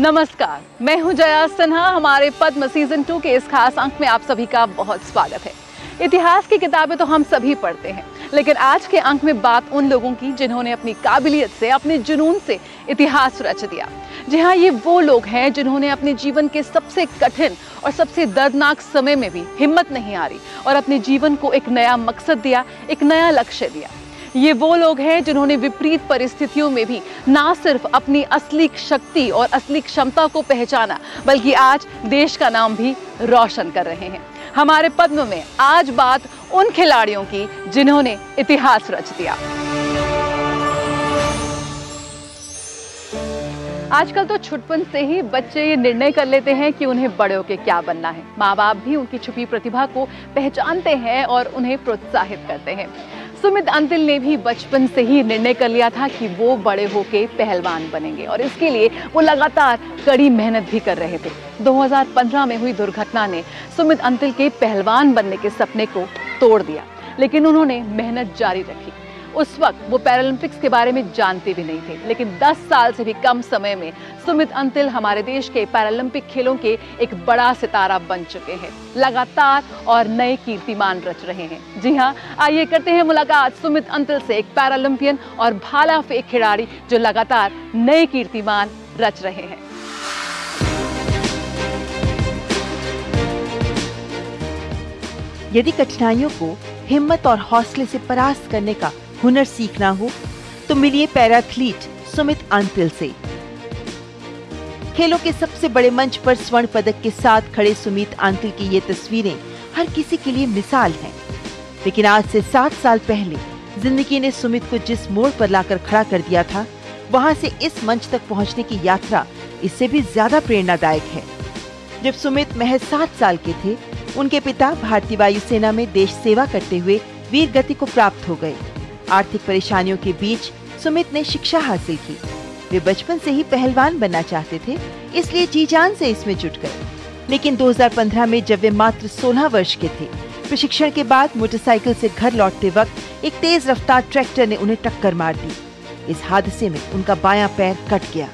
नमस्कार, मैं हूं जया सिन्हा। हमारे पद्म सीजन 2 के इस खास अंक में आप सभी का बहुत स्वागत है। इतिहास की किताबें तो हम सभी पढ़ते हैं, लेकिन आज के अंक में बात उन लोगों की जिन्होंने अपनी काबिलियत से, अपने जुनून से इतिहास रच दिया। जी हाँ, ये वो लोग हैं जिन्होंने अपने जीवन के सबसे कठिन और सबसे दर्दनाक समय में भी हिम्मत नहीं हारी और अपने जीवन को एक नया मकसद दिया, एक नया लक्ष्य दिया। ये वो लोग हैं जिन्होंने विपरीत परिस्थितियों में भी ना सिर्फ अपनी असली शक्ति और असली क्षमता को पहचाना, बल्कि आज देश का नाम भी रोशन कर रहे हैं। हमारे पद्म में आज बात उन खिलाड़ियों की जिन्होंने इतिहास रच दिया। आजकल तो छुटपन से ही बच्चे ये निर्णय कर लेते हैं कि उन्हें बड़े होकर क्या बनना है। माँ बाप भी उनकी छुपी प्रतिभा को पहचानते हैं और उन्हें प्रोत्साहित करते हैं। सुमित अंतिल ने भी बचपन से ही निर्णय कर लिया था कि वो बड़े होकर पहलवान बनेंगे और इसके लिए वो लगातार कड़ी मेहनत भी कर रहे थे। 2015 में हुई दुर्घटना ने सुमित अंतिल के पहलवान बनने के सपने को तोड़ दिया, लेकिन उन्होंने मेहनत जारी रखी। उस वक्त वो पैरालंपिक्स के बारे में जानते भी नहीं थे, लेकिन 10 साल से भी कम समय में सुमित अंतिल हमारे देश के पैरालंपिक खेलों के एक बड़ा सितारा बन चुके हैं। लगातार और नए कीर्तिमान रच रहे हैं। जी हाँ, आइए करते हैं मुलाकात सुमित अंतिल से, एक पैरालंपियन और भाला फेंक खिलाड़ी जो लगातार नए कीर्तिमान रच रहे हैं। यदि कठिनाइयों को हिम्मत और हौसले से परास्त करने का हुनर सीखना हो तो मिलिए पैराथलीट सुमित अंतिल से। खेलों के सबसे बड़े मंच पर स्वर्ण पदक के साथ खड़े सुमित अंतिल की ये तस्वीरें हर किसी के लिए मिसाल हैं। लेकिन आज से 7 साल पहले जिंदगी ने सुमित को जिस मोड़ पर लाकर खड़ा कर दिया था, वहां से इस मंच तक पहुंचने की यात्रा इससे भी ज्यादा प्रेरणादायक है। जब सुमित महज 7 साल के थे, उनके पिता भारतीय वायुसेना में देश सेवा करते हुए वीर गति को प्राप्त हो गए। आर्थिक परेशानियों के बीच सुमित ने शिक्षा हासिल की। वे बचपन से ही पहलवान बनना चाहते थे, इसलिए जी जान से इसमें जुट गए। लेकिन 2015 में जब वे मात्र 16 वर्ष के थे, प्रशिक्षण के बाद मोटरसाइकिल से घर लौटते वक्त एक तेज रफ्तार ट्रैक्टर ने उन्हें टक्कर मार दी। इस हादसे में उनका बायां पैर कट गया।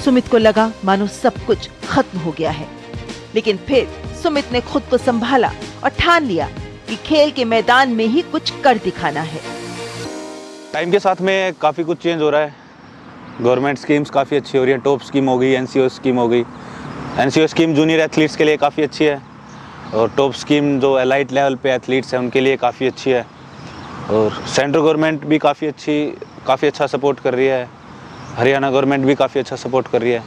सुमित को लगा मानो सब कुछ खत्म हो गया है, लेकिन फिर सुमित ने खुद को संभाला और ठान लिया कि खेल के मैदान में ही कुछ कर दिखाना है। टाइम के साथ में काफ़ी कुछ चेंज हो रहा है। गवर्नमेंट स्कीम्स काफ़ी अच्छी हो रही हैं। टॉप स्कीम हो गई, एनसीओ स्कीम हो गई। एनसीओ स्कीम जूनियर एथलीट्स के लिए काफ़ी अच्छी है और टॉप स्कीम जो एलाइट लेवल पे एथलीट्स हैं उनके लिए काफ़ी अच्छी है। और सेंट्रल गवर्नमेंट भी काफ़ी अच्छा सपोर्ट कर रही है। हरियाणा गवर्नमेंट भी काफ़ी अच्छा सपोर्ट कर रही है।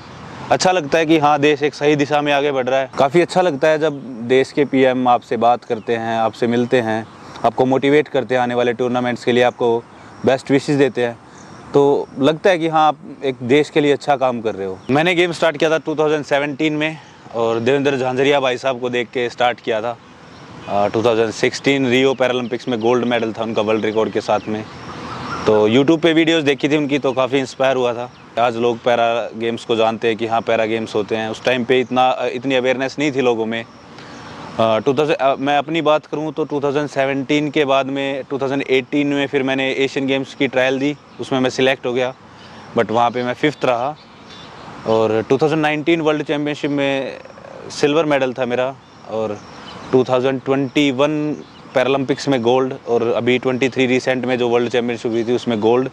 अच्छा लगता है कि हाँ, देश एक सही दिशा में आगे बढ़ रहा है। काफ़ी अच्छा लगता है जब देश के पीएम आपसे बात करते हैं, आपसे मिलते हैं, आपको मोटिवेट करते हैं आने वाले टूर्नामेंट्स के लिए, आपको बेस्ट विशेस देते हैं, तो लगता है कि हाँ, आप एक देश के लिए अच्छा काम कर रहे हो। मैंने गेम स्टार्ट किया था 2017 में और देवेंद्र झांझरिया भाई साहब को देख के स्टार्ट किया था। 2016 रियो पैरालंपिक्स में गोल्ड मेडल था उनका वर्ल्ड रिकॉर्ड के साथ में। तो यूट्यूब पे वीडियोस देखी थी उनकी, तो काफ़ी इंस्पायर हुआ था। आज लोग पैरा गेम्स को जानते हैं कि हाँ, पैरा गेम्स होते हैं। उस टाइम पे इतनी अवेयरनेस नहीं थी लोगों में। मैं अपनी बात करूं तो 2017 के बाद में 2018 में फिर मैंने एशियन गेम्स की ट्रायल दी, उसमें मैं सिलेक्ट हो गया, बट वहाँ पे मैं 5th रहा। और 2019 वर्ल्ड चैम्पियनशिप में सिल्वर मेडल था मेरा और 2021 पैरालंपिक्स में गोल्ड और अभी 23 रिसेंट में जो वर्ल्ड चैम्पियनशिप हुई थी उसमें गोल्ड,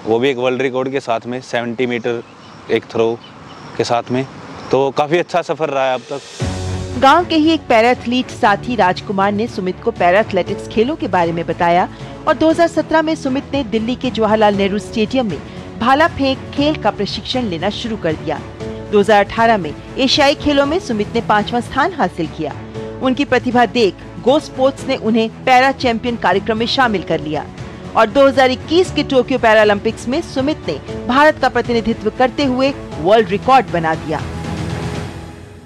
वो भी एक वर्ल्ड रिकॉर्ड के साथ में 70 मीटर एक थ्रो के साथ में। तो काफ़ी अच्छा सफ़र रहा है अब तक। गांव के ही एक पैरा एथलीट साथी राजकुमार ने सुमित को पैरा एथलेटिक्स खेलों के बारे में बताया और 2017 में सुमित ने दिल्ली के जवाहरलाल नेहरू स्टेडियम में भाला फेंक खेल का प्रशिक्षण लेना शुरू कर दिया। 2018 में एशियाई खेलों में सुमित ने 5वां स्थान हासिल किया। उनकी प्रतिभा देख गो स्पोर्ट्स ने उन्हें पैरा चैंपियन कार्यक्रम में शामिल कर लिया और 2021 के टोक्यो पैरालंपिक्स में सुमित ने भारत का प्रतिनिधित्व करते हुए वर्ल्ड रिकॉर्ड बना दिया।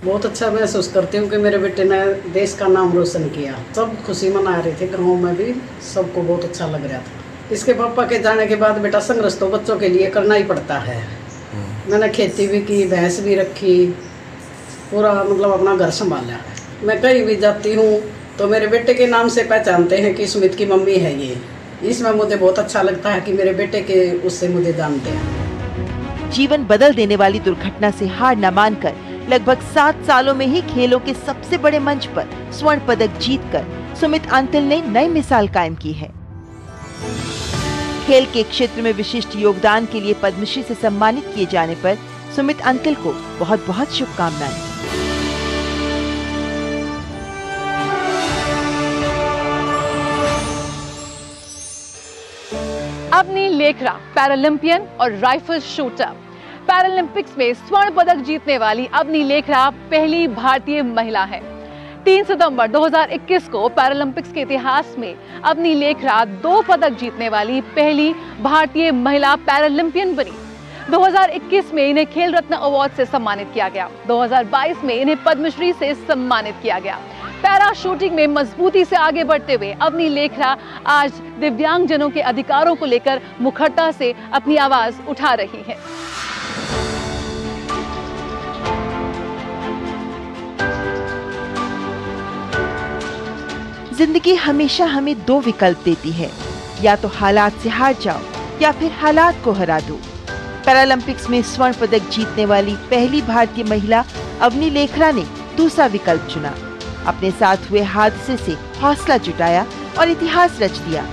बहुत अच्छा महसूस करती हूँ कि मेरे बेटे ने देश का नाम रोशन किया। सब खुशी मना रहे थे, गाँव में भी सबको बहुत अच्छा लग रहा था। इसके पापा के जाने के बाद बेटा संघर्ष तो बच्चों के लिए करना ही पड़ता है। मैंने खेती भी की, भैंस भी रखी, पूरा मतलब अपना घर संभाला। मैं कहीं भी जाती हूँ तो मेरे बेटे के नाम से पहचानते हैं कि सुमित की मम्मी है ये। इसमें मुझे बहुत अच्छा लगता है कि मेरे बेटे के उससे मुझे जानते हैं। जीवन बदल देने वाली दुर्घटना से हार न मानकर लगभग 7 सालों में ही खेलों के सबसे बड़े मंच पर स्वर्ण पदक जीतकर सुमित अंतिल ने नई मिसाल कायम की है। खेल के क्षेत्र में विशिष्ट योगदान के लिए पद्मश्री से सम्मानित किए जाने पर सुमित अंतिल को बहुत बहुत शुभकामनाएं। अवनी लेखरा पैरालंपियन और राइफल शूटर। पैरालंपिक्स में स्वर्ण पदक जीतने वाली अवनी लेखरा पहली भारतीय महिला है। 3 सितंबर 2021 को पैरालंपिक्स के इतिहास में अवनी लेखरा 2 पदक जीतने वाली पहली भारतीय महिला पैरालंपियन बनी। 2021 में इन्हें खेल रत्न अवार्ड से सम्मानित किया गया। 2022 में इन्हें पद्मश्री से सम्मानित किया गया। पैरा शूटिंग में मजबूती से आगे बढ़ते हुए अवनी लेखरा आज दिव्यांगजनों के अधिकारों को लेकर मुखरता से अपनी आवाज उठा रही है। जिंदगी हमेशा हमें 2 विकल्प देती है, या तो हालात से हार जाओ या फिर हालात को हरा दो। पैरालंपिक्स में स्वर्ण पदक जीतने वाली पहली भारतीय महिला अवनी लेखरा ने दूसरा विकल्प चुना। अपने साथ हुए हादसे से हौसला जुटाया और इतिहास रच दिया।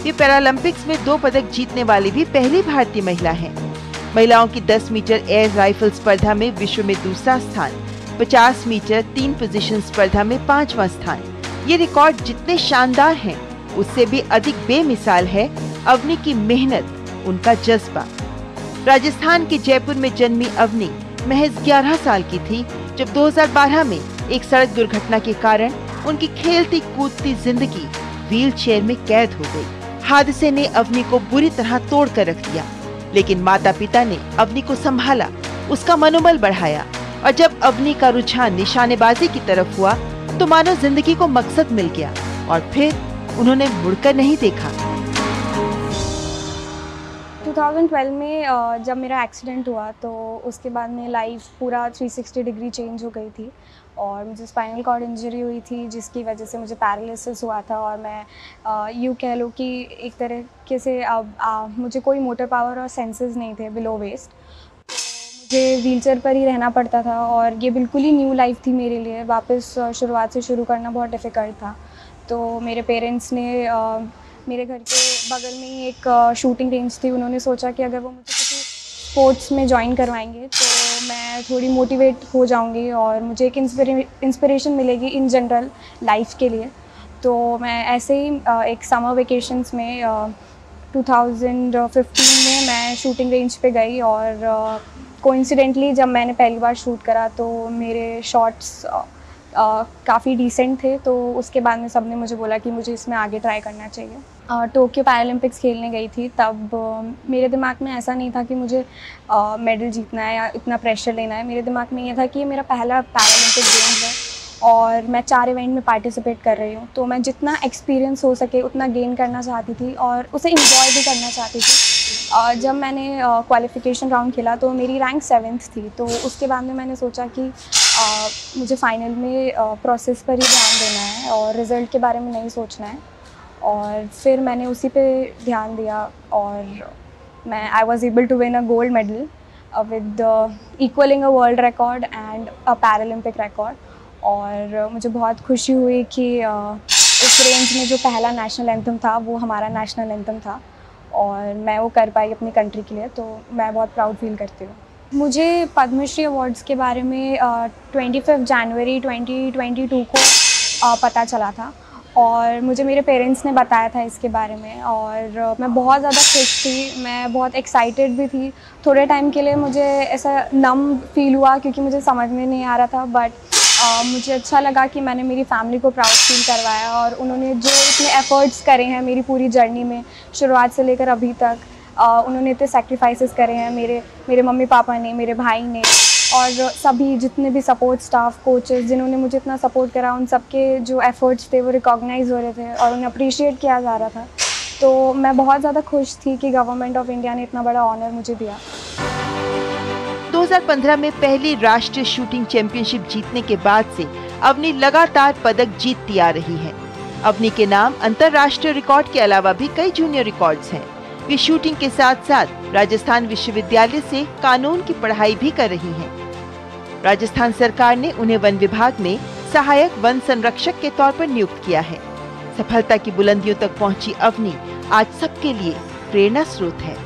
ये पैरालंपिक्स में 2 पदक जीतने वाली भी पहली भारतीय महिला हैं। महिलाओं की 10 मीटर एयर राइफल स्पर्धा में विश्व में दूसरा स्थान, 50 मीटर 3 पोजीशन स्पर्धा में 5वां स्थान। ये रिकॉर्ड जितने शानदार हैं, उससे भी अधिक बेमिसाल है अवनी की मेहनत, उनका जज्बा। राजस्थान के जयपुर में जन्मी अवनी महज 11 साल की थी जब 2012 में एक सड़क दुर्घटना के कारण उनकी खेलती कूदती जिंदगी व्हीलचेयर में कैद हो गई। हादसे ने अवनी को बुरी तरह तोड़ कर रख दिया, लेकिन माता पिता ने अवनी को संभाला, उसका मनोबल बढ़ाया और जब अवनी का रुझान निशानेबाजी की तरफ हुआ तो मानो जिंदगी को मकसद मिल गया और फिर उन्होंने मुड़कर नहीं देखा। 2012 में जब मेरा एक्सीडेंट हुआ तो उसके बाद में लाइफ पूरा 360 डिग्री चेंज हो गई थी और मुझे स्पाइनल कॉर्ड इंजरी हुई थी, जिसकी वजह से मुझे पैरालिसिस हुआ था और मैं यूँ कह लो कि एक तरीके से अब मुझे कोई मोटर पावर और सेंसेस नहीं थे बिलो वेस्ट। मुझे व्हीलचेयर पर ही रहना पड़ता था और ये बिल्कुल ही न्यू लाइफ थी मेरे लिए। वापस शुरुआत से शुरू करना बहुत डिफ़िकल्ट था। तो मेरे पेरेंट्स ने मेरे घर के बगल में ही एक शूटिंग रेंज थी, उन्होंने सोचा कि अगर वो मुझे किसी स्पोर्ट्स में ज्वाइन करवाएंगे तो मैं थोड़ी मोटिवेट हो जाऊंगी और मुझे एक इंस्पिरेशन मिलेगी इन जनरल लाइफ के लिए। तो मैं ऐसे ही एक समर वेकेशंस में 2015 में मैं शूटिंग रेंज पे गई और कोइंसिडेंटली जब मैंने पहली बार शूट करा तो मेरे शॉट्स काफ़ी डिसेंट थे। तो उसके बाद में सबने मुझे बोला कि मुझे इसमें आगे ट्राई करना चाहिए। टोक्यो पैरालंपिक्स खेलने गई थी तब मेरे दिमाग में ऐसा नहीं था कि मुझे मेडल जीतना है या इतना प्रेशर लेना है। मेरे दिमाग में ये था कि ये मेरा पहला पैरालंपिक गेम्स है और मैं 4 इवेंट में पार्टिसिपेट कर रही हूँ, तो मैं जितना एक्सपीरियंस हो सके उतना गेन करना चाहती थी और उसे इंजॉय भी करना चाहती थी। जब मैंने क्वालिफिकेशन राउंड खेला तो मेरी रैंक 7th थी। तो उसके बाद में मैंने सोचा कि मुझे फाइनल में प्रोसेस पर ही ध्यान देना है और रिज़ल्ट के बारे में नहीं सोचना है। और फिर मैंने उसी पे ध्यान दिया और I was able to win a gold medal with equaling a world record and a Paralympic record। और मुझे बहुत खुशी हुई कि उस रेंज में जो पहला नेशनल एंथम था वो हमारा नेशनल एंथम था और मैं वो कर पाई अपनी कंट्री के लिए, तो मैं बहुत प्राउड फील करती हूँ। मुझे पद्मश्री अवार्ड्स के बारे में 25 जनवरी 2022 को पता चला था और मुझे मेरे पेरेंट्स ने बताया था इसके बारे में और मैं बहुत ज़्यादा खुश थी, मैं बहुत एक्साइटेड भी थी। थोड़े टाइम के लिए मुझे ऐसा नम फील हुआ क्योंकि मुझे समझ में नहीं आ रहा था, बट मुझे अच्छा लगा कि मैंने मेरी फैमिली को प्राउड फील करवाया और उन्होंने जो इतने एफ़र्ट्स करे हैं मेरी पूरी जर्नी में शुरुआत से लेकर अभी तक, उन्होंने इतने सैक्रिफाइसेस करे हैं मेरे मम्मी पापा ने, मेरे भाई ने और सभी जितने भी सपोर्ट स्टाफ, कोचेस जिन्होंने मुझे इतना सपोर्ट करा, उन सब के जो एफ़र्ट्स थे वो रिकॉग्नाइज हो रहे थे और उन्हें अप्रिशिएट किया जा रहा था। तो मैं बहुत ज़्यादा खुश थी कि गवर्नमेंट ऑफ इंडिया ने इतना बड़ा ऑनर मुझे दिया। 2015 में पहली राष्ट्रीय शूटिंग चैंपियनशिप जीतने के बाद से अवनी लगातार पदक जीतती आ रही है। अवनी के नाम अंतर्राष्ट्रीय रिकॉर्ड के अलावा भी कई जूनियर रिकॉर्ड्स हैं। वे शूटिंग के साथ साथ राजस्थान विश्वविद्यालय से कानून की पढ़ाई भी कर रही हैं। राजस्थान सरकार ने उन्हें वन विभाग में सहायक वन संरक्षक के तौर पर नियुक्त किया है। सफलता की बुलंदियों तक पहुंची अवनी आज सबके लिए प्रेरणा स्रोत है।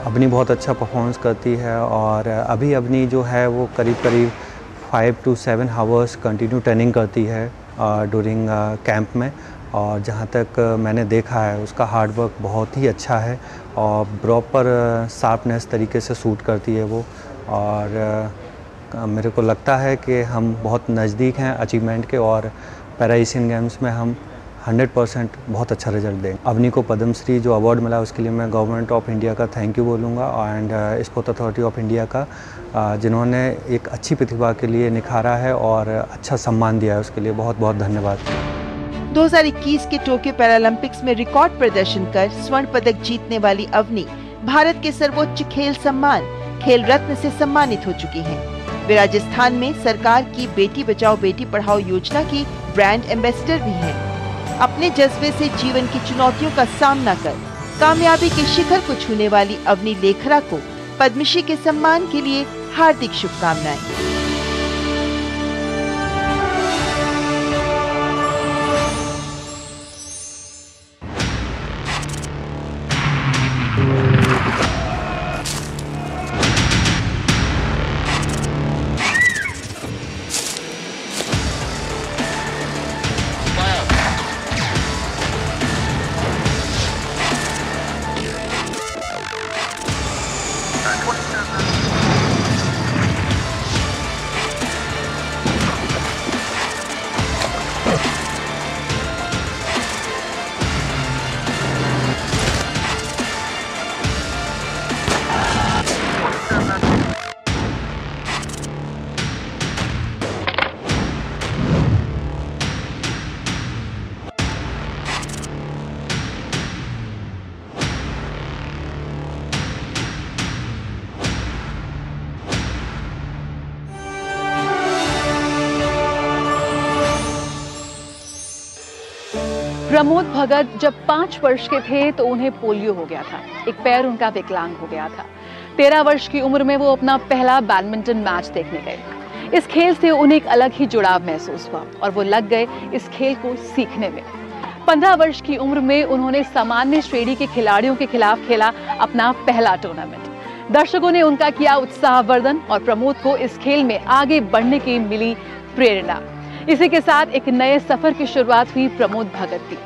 अवनी बहुत अच्छा परफॉर्मेंस करती है और अभी अवनी जो है वो करीब 5 to 7 आवर्स कंटिन्यू ट्रेनिंग करती है ड्यूरिंग कैंप में। और जहाँ तक मैंने देखा है उसका हार्ड वर्क बहुत ही अच्छा है और प्रॉपर शार्पनेस तरीके से शूट करती है वो। और मेरे को लगता है कि हम बहुत नज़दीक हैं अचीवमेंट के और पैरा एशियन गेम्स में हम 100% बहुत अच्छा रिजल्ट देंगे। अवनी को पद्मश्री जो अवार्ड मिला उसके लिए मैं गवर्नमेंट ऑफ इंडिया का थैंक यू बोलूँगा and sports authority of India का, जिन्होंने एक अच्छी प्रतिभा के लिए निखारा है और अच्छा सम्मान दिया है, उसके लिए बहुत बहुत धन्यवाद। 2021 के टोक्यो पैरालंपिक्स में रिकॉर्ड प्रदर्शन कर स्वर्ण पदक जीतने वाली अवनी भारत के सर्वोच्च खेल सम्मान खेल रत्न से सम्मानित हो चुकी हैं। वे राजस्थान में सरकार की बेटी बचाओ बेटी पढ़ाओ योजना की ब्रांड एम्बेसडर भी हैं। अपने जज्बे से जीवन की चुनौतियों का सामना कर कामयाबी के शिखर को छूने वाली अवनी लेखरा को पद्मश्री के सम्मान के लिए हार्दिक शुभकामनाएं। प्रमोद भगत जब 5 वर्ष के थे तो उन्हें पोलियो हो गया था, एक पैर उनका विकलांग हो गया था। 13 वर्ष की उम्र में वो अपना पहला बैडमिंटन मैच देखने गए। इस खेल से उन्हें एक अलग ही जुड़ाव महसूस हुआ और वो लग गए इस खेल को सीखने में। 15 वर्ष की उम्र में उन्होंने सामान्य श्रेणी के खिलाड़ियों के खिलाफ खेला अपना पहला टूर्नामेंट। दर्शकों ने उनका किया उत्साहवर्धन और प्रमोद को इस खेल में आगे बढ़ने की मिली प्रेरणा। इसी के साथ एक नए सफर की शुरुआत हुई प्रमोद भगत की।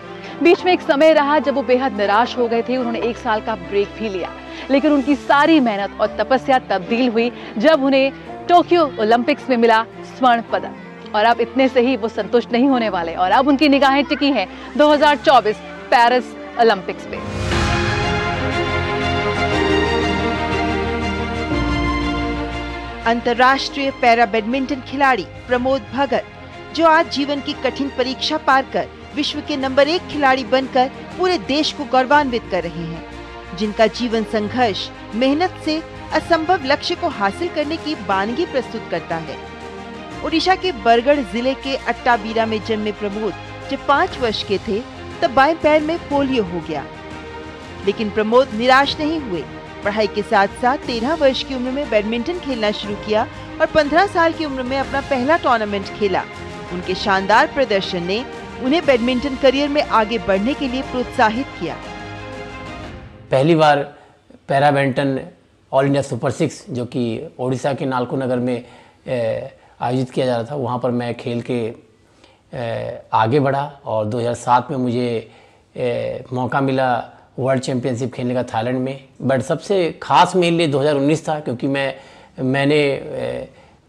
बीच में एक समय रहा जब वो बेहद निराश हो गए थे। उन्होंने 1 साल का ब्रेक भी लिया, लेकिन उनकी सारी मेहनत और तपस्या तब्दील हुई जब उन्हें टोक्यो ओलंपिक्स में मिला स्वर्ण पदक। और अब इतने से ही वो संतुष्ट नहीं होने वाले और अब उनकी निगाहें टिकी हैं 2024 पेरिस ओलंपिक्स पे। अंतर्राष्ट्रीय पैरा बैडमिंटन खिलाड़ी प्रमोद भगत, जो आज जीवन की कठिन परीक्षा पार कर विश्व के नंबर 1 खिलाड़ी बनकर पूरे देश को गौरवान्वित कर रहे हैं, जिनका जीवन संघर्ष मेहनत से असंभव लक्ष्य को हासिल करने की बानगी प्रस्तुत करता है। ओडिशा के बरगढ़ जिले के अट्टाबीरा में जन्मे प्रमोद जब 5 वर्ष के थे तब बाएं पैर में पोलियो हो गया, लेकिन प्रमोद निराश नहीं हुए। पढ़ाई के साथ साथ 13 वर्ष की उम्र में बैडमिंटन खेलना शुरू किया और 15 साल की उम्र में अपना पहला टूर्नामेंट खेला। उनके शानदार प्रदर्शन ने उन्हें बैडमिंटन करियर में आगे बढ़ने के लिए प्रोत्साहित किया। पहली बार para badminton all India super 6 जो कि ओडिशा के नालको नगर में आयोजित किया जा रहा था, वहाँ पर मैं खेल के आगे बढ़ा और 2007 में मुझे मौका मिला वर्ल्ड चैम्पियनशिप खेलने का थाईलैंड में। बट सबसे खास मेरे लिए 2019 था, क्योंकि मैंने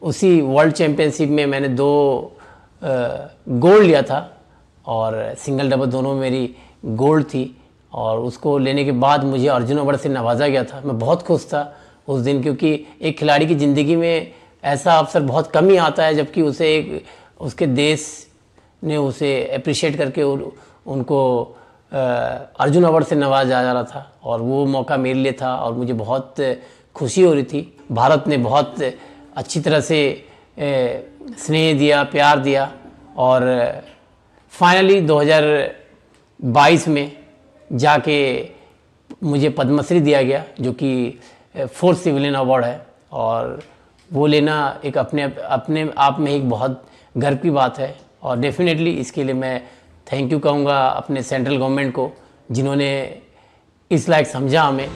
उसी वर्ल्ड चैम्पियनशिप में मैंने 2 गोल्ड लिया था और सिंगल डबल दोनों में मेरी गोल्ड थी। और उसको लेने के बाद मुझे अर्जुन अवार्ड से नवाजा गया था। मैं बहुत खुश था उस दिन, क्योंकि एक खिलाड़ी की ज़िंदगी में ऐसा अवसर बहुत कम ही आता है, जबकि उसे उसके देश ने उसे अप्रिशिएट करके उनको अर्जुन अवार्ड से नवाजा जा रहा था और वो मौका मेरे लिए था और मुझे बहुत खुशी हो रही थी। भारत ने बहुत अच्छी तरह से स्नेह दिया, प्यार दिया और फाइनली 2022 में जाके मुझे पद्मश्री दिया गया, जो कि 4th सिविलियन अवार्ड है, और वो लेना एक अपने आप में एक बहुत गर्व की बात है। और डेफिनेटली इसके लिए मैं थैंक यू कहूँगा अपने सेंट्रल गवर्नमेंट को, जिन्होंने इस लायक समझा हमें।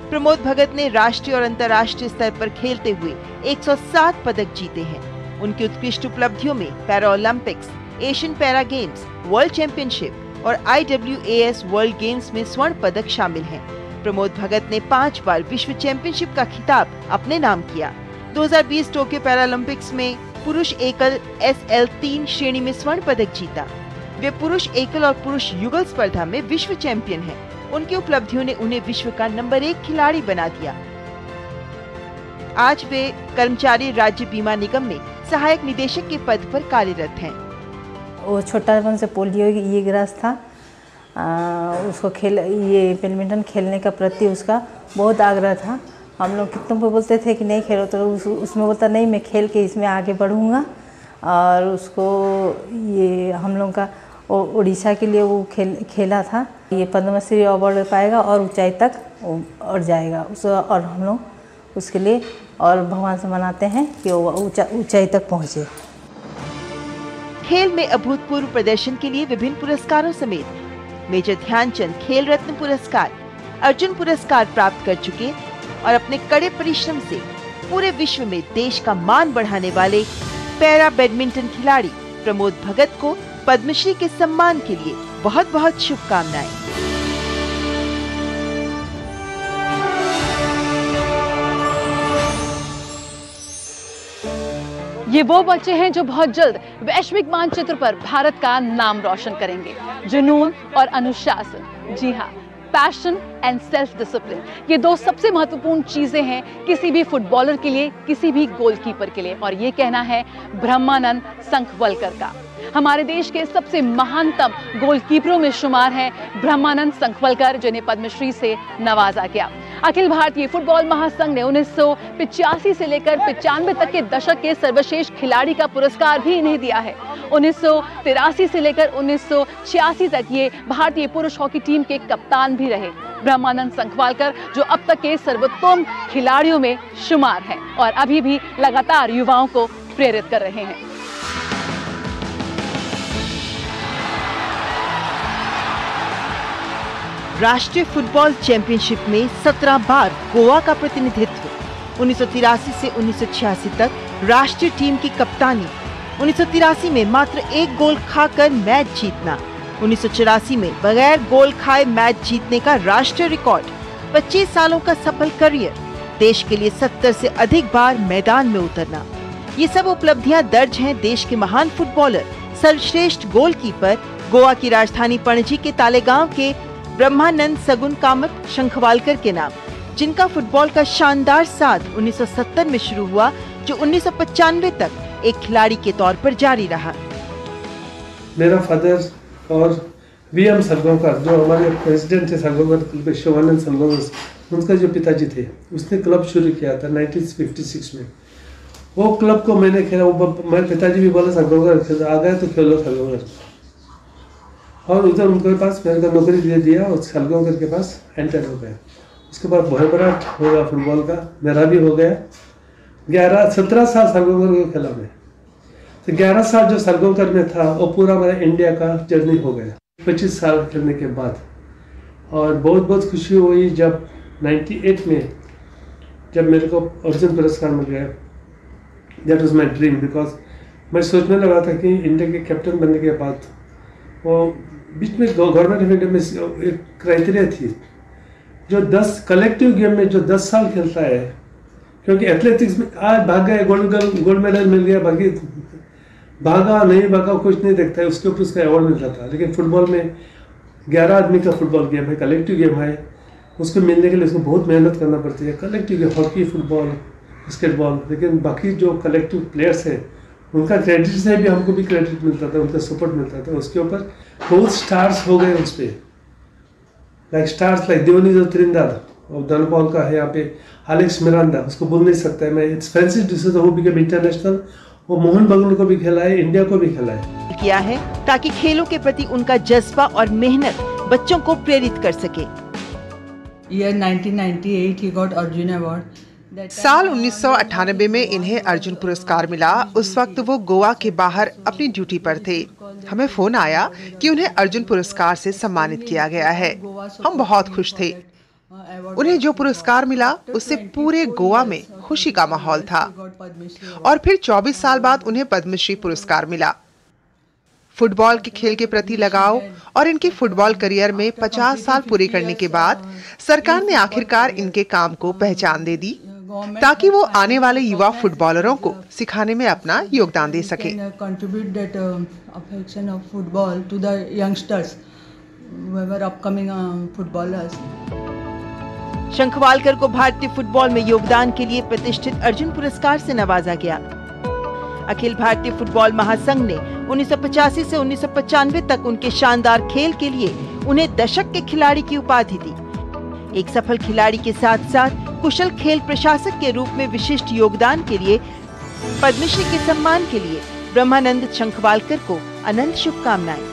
प्रमोद भगत ने राष्ट्रीय और अंतर्राष्ट्रीय स्तर पर खेलते हुए 107 पदक जीते हैं। उनकी उत्कृष्ट उपलब्धियों में para Olympics, Asian para games, world championship और IWAS वर्ल्ड गेम्स में स्वर्ण पदक शामिल हैं। प्रमोद भगत ने 5 बार विश्व चैंपियनशिप का खिताब अपने नाम किया। 2020 टोक्यो पैरालंपिक्स में पुरुष एकल SL3 श्रेणी में स्वर्ण पदक जीता। वे पुरुष एकल और पुरुष युगल स्पर्धा में विश्व चैंपियन हैं। उनकी उपलब्धियों ने उन्हें विश्व का नंबर 1 खिलाड़ी बना दिया। आज वे कर्मचारी राज्य बीमा निगम में सहायक निदेशक के पद पर कार्यरत हैं। वो छोटापन से पोलियो ये ग्रस्त था। उसको ये बैडमिंटन खेलने का प्रति उसका बहुत आग्रह था। हम लोग कितनों को बोलते थे कि नहीं खेलो, तो उसमें बोलता नहीं मैं खेल के इसमें आगे बढ़ूँगा। और उसको ये हम लोग का उड़ीसा के लिए वो खेला था। ये पद्मश्री अवार्ड पाएगा और ऊंचाई तक और जाएगा और हम लोग उसके लिए और भगवान से मनाते हैं कि वो ऊंचाई तक पहुँचे। खेल में अभूतपूर्व प्रदर्शन के लिए विभिन्न पुरस्कारों समेत मेजर ध्यानचंद खेल रत्न पुरस्कार, अर्जुन पुरस्कार प्राप्त कर चुके और अपने कड़े परिश्रम से पूरे विश्व में देश का मान बढ़ाने वाले पैरा बैडमिंटन खिलाड़ी प्रमोद भगत को पद्मश्री के सम्मान के लिए बहुत बहुत शुभकामनाएं। ये वो बच्चे हैं जो बहुत जल्द वैश्विक मानचित्र पर भारत का नाम रोशन करेंगे। जुनून और अनुशासन, जी हाँ, पैशन एंड सेल्फ डिसिप्लिन, ये 2 सबसे महत्वपूर्ण चीजें हैं किसी भी फुटबॉलर के लिए, किसी भी गोलकीपर के लिए। और ये कहना है ब्रह्मानंद संखवलकर का। हमारे देश के सबसे महानतम गोलकीपरों में शुमार हैं ब्रह्मानंद संखवलकर, जिन्हें पद्मश्री से नवाजा गया। अखिल भारतीय फुटबॉल महासंघ ने 1985 से लेकर 95 तक के दशक के सर्वश्रेष्ठ खिलाड़ी का पुरस्कार भी इन्हें दिया है। 1983 से लेकर 1986 तक ये भारतीय पुरुष हॉकी टीम के कप्तान भी रहे। ब्रह्मानंद संखवालकर जो अब तक के सर्वोत्तम खिलाड़ियों में शुमार हैं और अभी भी लगातार युवाओं को प्रेरित कर रहे हैं। राष्ट्रीय फुटबॉल चैंपियनशिप में 17 बार गोवा का प्रतिनिधित्व, 1983 से 1986 तक राष्ट्रीय टीम की कप्तानी, 1983 में मात्र 1 गोल खाकर मैच जीतना, 1984 में बगैर गोल खाए मैच जीतने का राष्ट्रीय रिकॉर्ड, 25 सालों का सफल करियर, देश के लिए 70 से अधिक बार मैदान में उतरना, ये सब उपलब्धियां दर्ज हैं देश के महान फुटबॉलर, सर्वश्रेष्ठ गोलकीपर, गोवा की राजधानी पणजी के तालेगांव के ब्रह्मानंद सगुन कामत शंखवालकर के नाम, जिनका फुटबॉल का शानदार साथ 1970 में शुरू हुआ, जो 1995 तक एक खिलाड़ी के तौर पर जारी रहा। मेरा फादर और VM सलगांवकर, जो हमारे प्रेसिडेंट थे सलगांवकर, शिवानंद सलगांवकर, उनका जो पिताजी थे, उसने क्लब शुरू किया था 1956 में। वो क्लब को मैंने खेला, मेरे पिताजी भी बोला सलगांवकर आ गए तो खेलो सलगांवकर, और उधर उनके पास मेरे को नौकरी दे दिया और सलगांवकर के पास एंटर हो गया। उसके बाद बहुत बड़ा होगा फुटबॉल का, मेरा भी हो गया। 17 साल सलगांवकर को खेला मैं, तो 11 साल जो सलगांवकर में था वो पूरा मेरा इंडिया का जर्नी हो गया 25 साल खेलने के बाद। और बहुत बहुत खुशी हुई जब 98 में जब मेरे को अर्जुन पुरस्कार मिल गया। That was my dream, because मैं सोचने लगा था कि इंडिया के कैप्टन बनने के बाद वो बीच में गवर्नमेंट ऑफ इंडिया में एक क्राइटेरिया थी, जो 10 कलेक्टिव गेम में जो 10 साल खेलता है, क्योंकि एथलेटिक्स में आज भाग गए गोल्ड मेडल मिल गया, बाकी भागा नहीं भागा कुछ नहीं देखता है, उसके ऊपर उसका अवार्ड मिलता था। लेकिन फुटबॉल में 11 आदमी का फुटबॉल गेम है, कलेक्टिव गेम है, उसको मिलने के लिए उसको बहुत मेहनत करना पड़ती है। Collective game hockey, football, basketball, लेकिन बाकी जो कलेक्टिव प्लेयर्स हैं उनका क्रेडिट से भी हमको भी क्रेडिट मिलता था, उनका सपोर्ट मिलता था। उसके ऊपर बहुत स्टार्स हो गए उस पर, लाइक स्टार्स लाइक दियोनिजो त्रिनिदाद और धनपाल का है यहाँ पे, एलेक्स मिरांडा, उसको बोल नहीं सकता है मैं, it's Francis D'Souza who became international, वो मोहन बगान को भी खिलाए, इंडिया को भी खिलाए। किया है ताकि खेलों के प्रति उनका जज्बा और मेहनत बच्चों को प्रेरित कर सके। Year 1998 he got Arjun Award. साल 1998 में इन्हें अर्जुन पुरस्कार मिला। उस वक्त वो गोवा के बाहर अपनी ड्यूटी पर थे। हमें फोन आया कि उन्हें अर्जुन पुरस्कार से सम्मानित किया गया है। हम बहुत खुश थे। उन्हें जो पुरस्कार मिला उससे पूरे गोवा में खुशी का माहौल था। और फिर 24 साल बाद उन्हें पद्मश्री पुरस्कार मिला। फुटबॉल के खेल के प्रति लगाव और इनके फुटबॉल करियर में 50 साल पूरे करने के बाद सरकार ने आखिरकार इनके काम को पहचान दे दी, ताकि वो आने वाले युवा फुटबॉलरों को सिखाने में अपना योगदान दे सके। शंखवालकर को भारतीय फुटबॉल में योगदान के लिए प्रतिष्ठित अर्जुन पुरस्कार से नवाजा गया। अखिल भारतीय फुटबॉल महासंघ ने 1985 से 1995 तक उनके शानदार खेल के लिए उन्हें दशक के खिलाड़ी की उपाधि दी। एक सफल खिलाड़ी के साथ साथ कुशल खेल प्रशासक के रूप में विशिष्ट योगदान के लिए पद्मश्री के सम्मान के लिए ब्रह्मानंद शंखवालकर को अनंत शुभकामनाएं।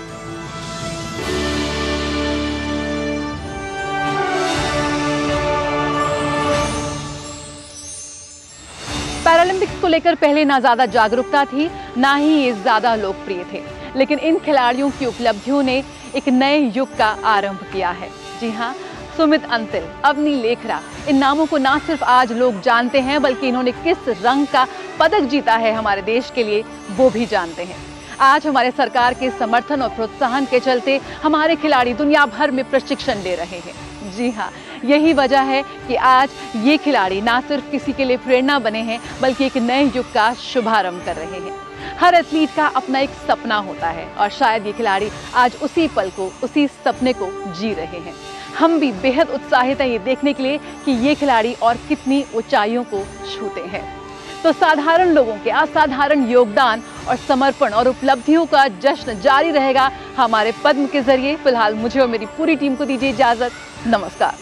पैरालंपिक्स को लेकर पहले ना ज्यादा जागरूकता थी, ना ही ये ज्यादा लोकप्रिय थे, लेकिन इन खिलाड़ियों की उपलब्धियों ने एक नए युग का आरंभ किया है। जी हाँ, सुमित अंतिल, अवनी लेखरा, इन नामों को ना सिर्फ आज लोग जानते हैं, बल्कि इन्होंने किस रंग का पदक जीता है हमारे देश के लिए वो भी जानते हैं। आज हमारे सरकार के समर्थन और प्रोत्साहन के चलते हमारे खिलाड़ी दुनिया भर में प्रशिक्षण ले रहे हैं। जी हाँ, यही वजह है कि आज ये खिलाड़ी ना सिर्फ किसी के लिए प्रेरणा बने हैं, बल्कि एक नए युग का शुभारंभ कर रहे हैं। हर एथलीट का अपना एक सपना होता है और शायद ये खिलाड़ी आज उसी पल को, उसी सपने को जी रहे हैं। हम भी बेहद उत्साहित हैं ये देखने के लिए कि ये खिलाड़ी और कितनी ऊंचाइयों को छूते हैं। तो साधारण लोगों के असाधारण योगदान और समर्पण और उपलब्धियों का जश्न जारी रहेगा हमारे पद्म के जरिए। फिलहाल मुझे और मेरी पूरी टीम को दीजिए इजाजत। नमस्कार।